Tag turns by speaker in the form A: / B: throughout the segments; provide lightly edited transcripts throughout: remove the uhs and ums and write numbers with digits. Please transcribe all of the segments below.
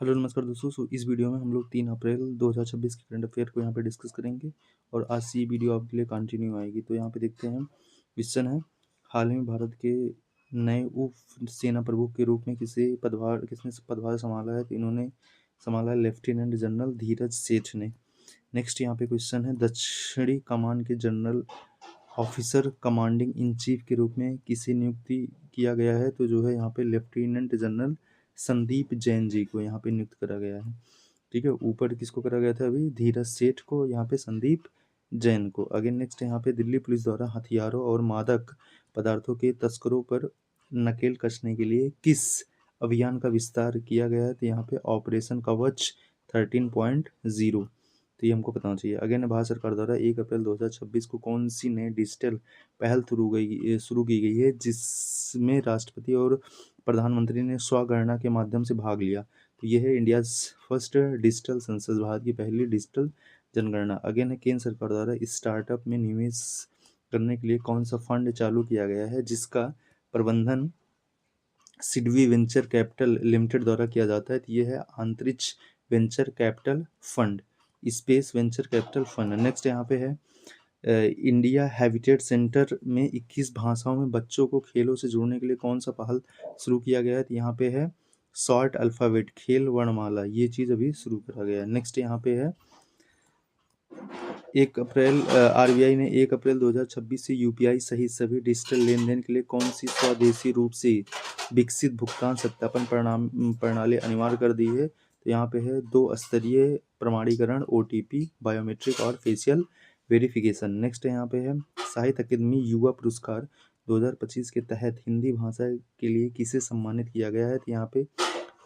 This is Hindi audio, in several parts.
A: हेलो नमस्कार दोस्तों। इस वीडियो में हम लोग 3 अप्रैल 2026 के करंट अफेयर को यहाँ पे डिस्कस करेंगे और आज से ये वीडियो आपके लिए कंटिन्यू आएगी। तो यहाँ पे देखते हैं क्वेश्चन है, हाल ही में भारत के नए उप सेना प्रमुख के रूप में किसने पदभार संभाला है? तो इन्होंने संभाला है लेफ्टिनेंट जनरल धीरज सेठ ने। नेक्स्ट यहाँ पे क्वेश्चन है, दक्षिणी कमान के general officer commanding in chief के रूप में किसे नियुक्ति किया गया है? तो जो है यहाँ पे लेफ्टिनेंट जनरल संदीप जैन जी को यहाँ पे नियुक्त करा गया है। ठीक है, ऊपर किसको करा गया था? अभी धीरज सेठ को, यहाँ पे संदीप जैन को। अगेन नेक्स्ट यहाँ पे दिल्ली पुलिस द्वारा हथियारों और मादक पदार्थों के तस्करों पर नकेल कसने के लिए किस अभियान का विस्तार किया गया है? तो यहाँ पे ऑपरेशन कवच 13.0। तो ये हमको बताना चाहिए। अगेन भारत सरकार द्वारा 1 अप्रैल 2026 को कौन सी नई डिजिटल पहल शुरू की गई है जिसमें राष्ट्रपति और प्रधानमंत्री ने स्वगणना के माध्यम से भाग लिया? तो ये है India first digital census, Bharat की पहली डिजिटल जनगणना। अगेन है केंद्र सरकार द्वारा स्टार्टअप में निवेश करने के लिए कौन सा फंड चालू किया गया है जिसका प्रबंधन सिडवी वेंचर कैपिटल लिमिटेड द्वारा किया जाता है? तो ये है अंतरिक्ष venture capital fund, space venture capital fund. Next यहाँ पे है इंडिया हैबिटेट सेंटर में 21 भाषाओं में बच्चों को खेलों से जोड़ने के लिए कौन सा पहल शुरू किया गया है? तो यहाँ पे है शॉर्ट अल्फ़ाबेट खेल वर्णमाला, ये चीज़ अभी शुरू करा गया है। नेक्स्ट यहाँ पे है 1 अप्रैल आरबीआई ने 1 अप्रैल 2026 से यूपीआई सहित सभी डिजिटल लेन देन के लिए कौन सी स्वदेशी रूप से विकसित भुगतान सत्यापन प्रणाली अनिवार्य कर दी है? तो यहाँ पे है 2 स्तरीय प्रमाणीकरण, ओटीपी, बायोमेट्रिक और फेशियल वेरिफिकेशन। नेक्स्ट यहाँ पे है साहित्य अकादमी युवा पुरस्कार 2025 के तहत हिंदी भाषा के लिए किसे सम्मानित किया गया है? तो यहाँ पे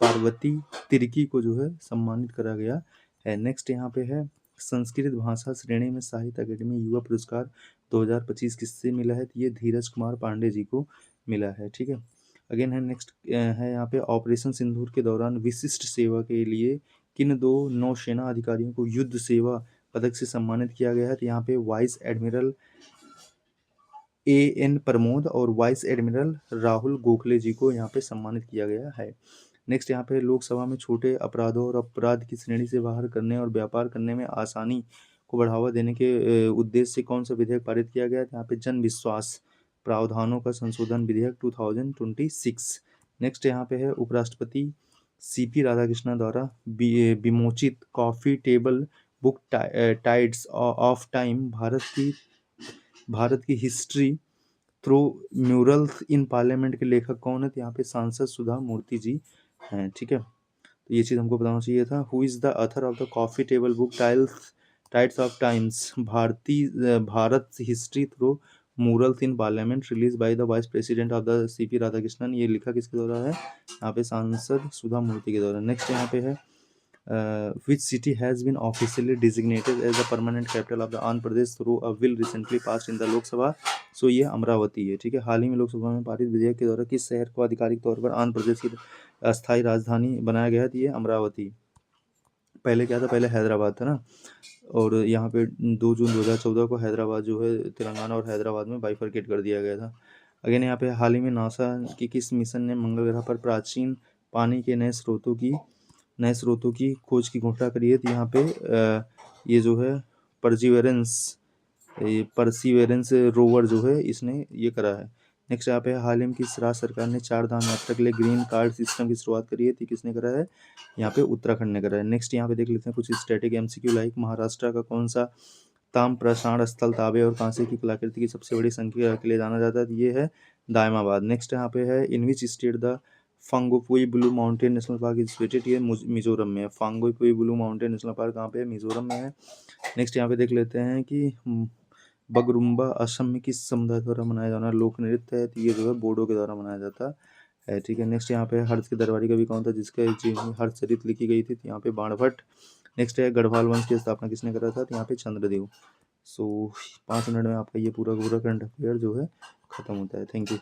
A: पार्वती तिर्की को जो है सम्मानित करा गया है। नेक्स्ट यहाँ पे है संस्कृत भाषा श्रेणी में साहित्य अकादमी युवा पुरस्कार 2025 किससे मिला है? तो ये धीरज कुमार पांडे जी को मिला है। ठीक है, अगेन है नेक्स्ट है यहाँ पे ऑपरेशन सिंदूर के दौरान विशिष्ट सेवा के लिए किन 2 नौसेना अधिकारियों को युद्ध सेवा पदक से सम्मानित किया गया है? तो यहाँ पे वाइस एडमिरल एन प्रमोद और वाइस एडमिरल राहुल गोखले जी को यहाँ पे सम्मानित किया गया है। नेक्स्ट यहाँ पे लोकसभा में छोटे अपराधों और अपराध की श्रेणी से बाहर करने और व्यापार करने में आसानी को बढ़ावा देने के उद्देश्य से कौन सा विधेयक पारित किया गया? यहाँ पे जन विश्वास प्रावधानों का संशोधन विधेयक 2026। नेक्स्ट यहाँ पे है उपराष्ट्रपति सीपी राधाकृष्णन द्वारा विमोचित coffee table book tides of time Bharat की history through murals in parliament के लेखक कौन है? तो यहाँ पे सांसद सुधा मूर्ति जी हैं। ठीक है, तो ये चीज़ हमको बताना चाहिए था। Who is the author of the coffee table book tides of times Bharat history through murals in parliament release by the vice president of the CP Radhakrishnan? ये लिखा किसके द्वारा है? यहाँ पे सांसद सुधा मूर्ति के द्वारा। नेक्स्ट यहाँ पे है which city has been officially designated as the permanent capital of the Andhra Pradesh through a bill recently passed in the Lok Sabha? सो ये अमरावती है। ठीक है, हाल ही में लोकसभा में पारित विधेयक के द्वारा किस शहर को आधिकारिक तौर पर आंध्र प्रदेश की अस्थायी राजधानी बनाया गया है? तो ये अमरावती। पहले क्या था? पहले हैदराबाद था ना, और यहाँ पे 2 जून 2014 को हैदराबाद जो है तेलंगाना और हैदराबाद में बाइफरकेट कर दिया गया था। अगेन यहाँ पे हाल ही में नासा की किस मिशन ने मंगल ग्रह पर प्राचीन पानी के नए स्रोतों की खोज की घोषणा करी है? तो यहाँ पे ये जो है परसिवेरेंस रोवर जो है इसने ये करा है। नेक्स्ट यहाँ पे हाल ही में किस राज्य सरकार ने 4 धाम यात्रा के लिए ग्रीन कार्ड सिस्टम की शुरुआत करी है? तो किसने करा है? यहाँ पे उत्तराखंड ने करा है। नेक्स्ट यहाँ पे देख लेते हैं कुछ स्टैटिक एमसीक्यू लाइक महाराष्ट्र का कौन सा ताम प्रसारण स्थल तांबे और कांसे की कलाकृति की सबसे बड़ी संख्या के लिए जाना जाता है? तो ये है दायमाबाद। नेक्स्ट यहाँ पे है in which state the Phawngpui blue mountain national park is situated? ये मिजोरम में है। Phawngpui blue mountain national park कहाँ पे है? मिजोरम में है। नेक्स्ट यहाँ पे देख लेते हैं कि बगरुम्बा असम में किस समुदाय द्वारा मनाया जाना लोक नृत्य है? तो ये जो है बोडो के द्वारा मनाया जाता है। ठीक है, नेक्स्ट यहाँ पे हर्ष के दरबारी कवि कौन था जिसके जीवनी हर्षचरित लिखी गई थी? तो यहाँ पे बाणभट्ट। नेक्स्ट है गढ़वाल वंश की स्थापना किसने करा था? तो यहाँ पे चंद्रदेव। सो 5 मिनट में आपका ये पूरा करंट अफेयर जो है खत्म होता है। Thank you.